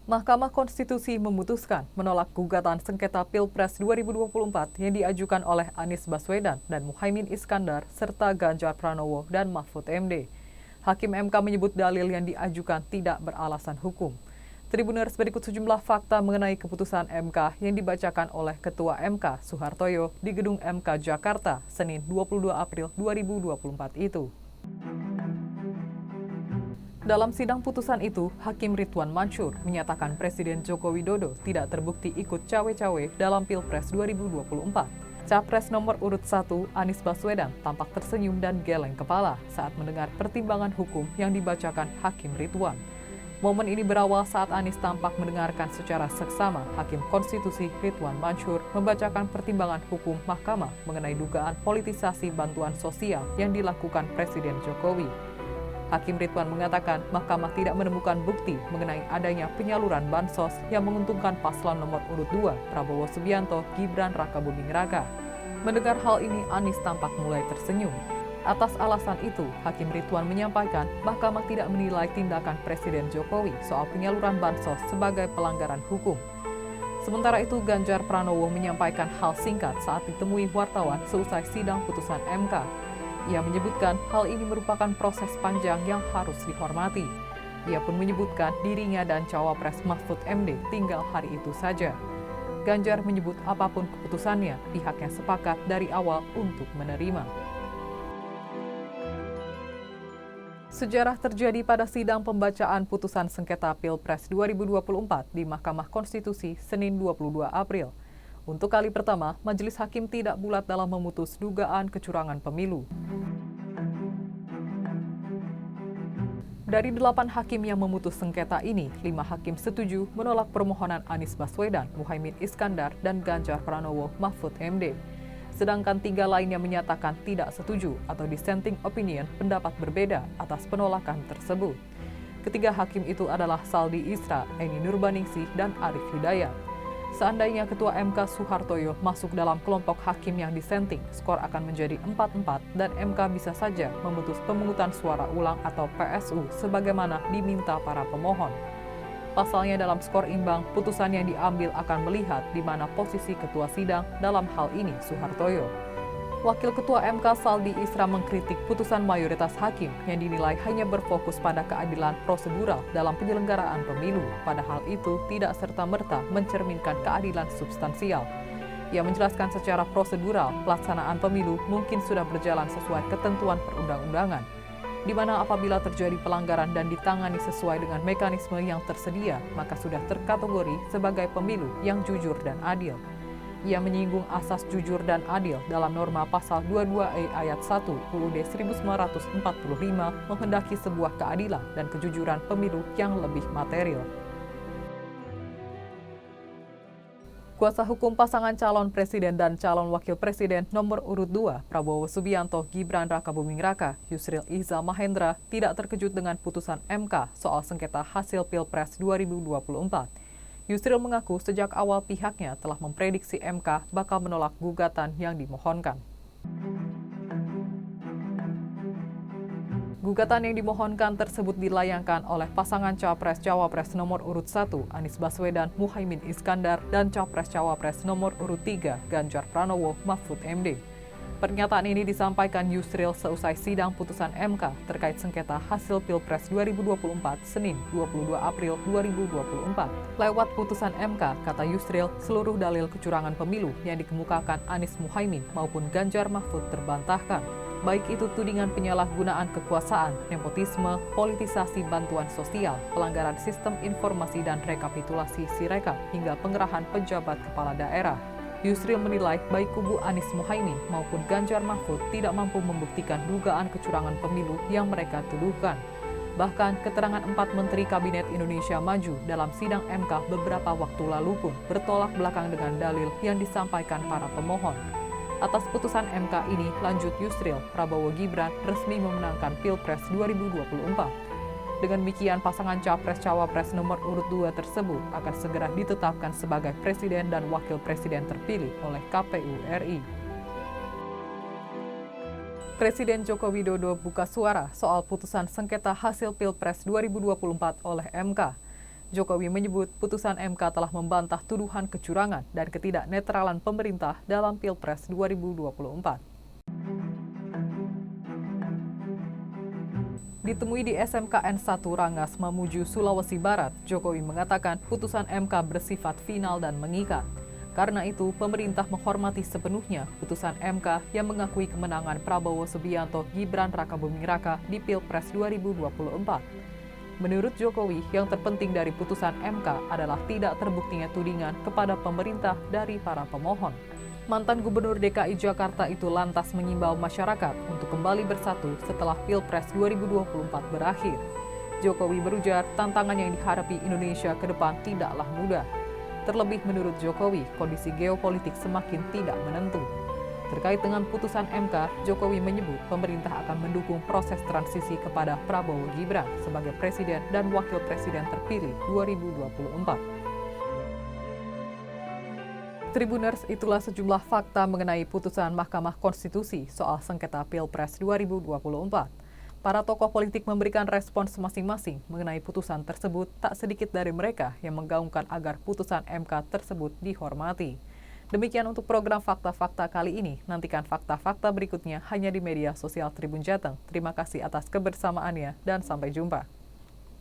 Mahkamah Konstitusi memutuskan menolak gugatan sengketa Pilpres 2024 yang diajukan oleh Anies Baswedan dan Muhaimin Iskandar serta Ganjar Pranowo dan Mahfud MD. Hakim MK menyebut dalil yang diajukan tidak beralasan hukum. Tribuners berikut sejumlah fakta mengenai keputusan MK yang dibacakan oleh Ketua MK Suhartoyo di Gedung MK Jakarta, Senin 22 April 2024 itu. Dalam sidang putusan itu, Hakim Ridwan Mansur menyatakan Presiden Joko Widodo tidak terbukti ikut cawe-cawe dalam Pilpres 2024. Capres nomor urut 1, Anies Baswedan, tampak tersenyum dan geleng kepala saat mendengar pertimbangan hukum yang dibacakan Hakim Ridwan. Momen ini berawal saat Anies tampak mendengarkan secara seksama Hakim Konstitusi Ridwan Mansur membacakan pertimbangan hukum Mahkamah mengenai dugaan politisasi bantuan sosial yang dilakukan Presiden Jokowi. Hakim Ridwan mengatakan Mahkamah tidak menemukan bukti mengenai adanya penyaluran bansos yang menguntungkan paslon nomor urut 2 Prabowo Subianto Gibran Rakabuming Raka. Mendengar hal ini, Anies tampak mulai tersenyum. Atas alasan itu, Hakim Ridwan menyampaikan Mahkamah tidak menilai tindakan Presiden Jokowi soal penyaluran bansos sebagai pelanggaran hukum. Sementara itu, Ganjar Pranowo menyampaikan hal singkat saat ditemui wartawan seusai sidang putusan MK. Ia menyebutkan hal ini merupakan proses panjang yang harus dihormati. Ia pun menyebutkan dirinya dan cawapres Mahfud MD tinggal hari itu saja. Ganjar menyebut apapun keputusannya, pihaknya sepakat dari awal untuk menerima. Sejarah terjadi pada sidang pembacaan putusan sengketa Pilpres 2024 di Mahkamah Konstitusi Senin 22 April. Untuk kali pertama, Majelis Hakim tidak bulat dalam memutus dugaan kecurangan pemilu. Dari 8 hakim yang memutus sengketa ini, 5 hakim setuju menolak permohonan Anies Baswedan, Muhaimin Iskandar, dan Ganjar Pranowo Mahfud MD. Sedangkan 3 lainnya menyatakan tidak setuju atau dissenting opinion pendapat berbeda atas penolakan tersebut. Ketiga hakim itu adalah Saldi Isra, Eni Nurbaningsih, dan Arief Hidayat. Seandainya Ketua MK Suhartoyo masuk dalam kelompok hakim yang dissenting, skor akan menjadi 4-4 dan MK bisa saja memutus pemungutan suara ulang atau PSU sebagaimana diminta para pemohon. Pasalnya dalam skor imbang, putusan yang diambil akan melihat di mana posisi ketua sidang dalam hal ini Suhartoyo. Wakil Ketua MK Saldi Isra mengkritik putusan mayoritas hakim yang dinilai hanya berfokus pada keadilan prosedural dalam penyelenggaraan pemilu, padahal itu tidak serta-merta mencerminkan keadilan substansial. Ia menjelaskan secara prosedural, pelaksanaan pemilu mungkin sudah berjalan sesuai ketentuan perundang-undangan, di mana apabila terjadi pelanggaran dan ditangani sesuai dengan mekanisme yang tersedia, maka sudah terkategori sebagai pemilu yang jujur dan adil. Ia menyinggung asas jujur dan adil dalam norma pasal 22E ayat 1 UUD 1945 menghendaki sebuah keadilan dan kejujuran pemilu yang lebih material. Kuasa hukum pasangan calon presiden dan calon wakil presiden nomor urut 2 Prabowo Subianto Gibran Rakabuming Raka, Yusril Iza Mahendra, tidak terkejut dengan putusan MK soal sengketa hasil Pilpres 2024. Yusril mengaku sejak awal pihaknya telah memprediksi MK bakal menolak gugatan yang dimohonkan. Gugatan yang dimohonkan tersebut dilayangkan oleh pasangan Capres-Cawapres nomor urut 1 Anies Baswedan, Muhaimin Iskandar, dan Capres-Cawapres nomor urut 3 Ganjar Pranowo, Mahfud MD. Pernyataan ini disampaikan Yusril seusai sidang putusan MK terkait sengketa hasil Pilpres 2024 Senin 22 April 2024. Lewat putusan MK, kata Yusril, seluruh dalil kecurangan pemilu yang dikemukakan Anies Muhaimin maupun Ganjar Mahfud terbantahkan. Baik itu tudingan penyalahgunaan kekuasaan, nepotisme, politisasi bantuan sosial, pelanggaran sistem informasi dan rekapitulasi Sirekap, hingga pengerahan pejabat kepala daerah. Yusril menilai baik kubu Anies Muhaimin maupun Ganjar Mahfud tidak mampu membuktikan dugaan kecurangan pemilu yang mereka tuduhkan. Bahkan keterangan 4 Menteri Kabinet Indonesia Maju dalam sidang MK beberapa waktu lalu pun bertolak belakang dengan dalil yang disampaikan para pemohon. Atas putusan MK ini, lanjut Yusril, Prabowo Gibran resmi memenangkan Pilpres 2024. Dengan demikian, pasangan Capres-Cawapres nomor urut 2 tersebut akan segera ditetapkan sebagai presiden dan wakil presiden terpilih oleh KPU RI. Presiden Joko Widodo buka suara soal putusan sengketa hasil Pilpres 2024 oleh MK. Jokowi menyebut putusan MK telah membantah tuduhan kecurangan dan ketidaknetralan pemerintah dalam Pilpres 2024. Ditemui di SMKN 1 Rangas, Mamuju, Sulawesi Barat, Jokowi mengatakan putusan MK bersifat final dan mengikat. Karena itu, pemerintah menghormati sepenuhnya putusan MK yang mengakui kemenangan Prabowo Subianto Gibran Rakabuming Raka di Pilpres 2024. Menurut Jokowi, yang terpenting dari putusan MK adalah tidak terbuktinya tudingan kepada pemerintah dari para pemohon. Mantan Gubernur DKI Jakarta itu lantas mengimbau masyarakat untuk kembali bersatu setelah Pilpres 2024 berakhir. Jokowi berujar tantangan yang dihadapi Indonesia ke depan tidaklah mudah. Terlebih menurut Jokowi, kondisi geopolitik semakin tidak menentu. Terkait dengan putusan MK, Jokowi menyebut pemerintah akan mendukung proses transisi kepada Prabowo Gibran sebagai Presiden dan Wakil Presiden terpilih 2024. Tribuners, itulah sejumlah fakta mengenai putusan Mahkamah Konstitusi soal sengketa Pilpres 2024. Para tokoh politik memberikan respons masing-masing mengenai putusan tersebut, tak sedikit dari mereka yang menggaungkan agar putusan MK tersebut dihormati. Demikian untuk program Fakta-Fakta kali ini. Nantikan fakta-fakta berikutnya hanya di media sosial Tribun Jateng. Terima kasih atas kebersamaannya dan sampai jumpa.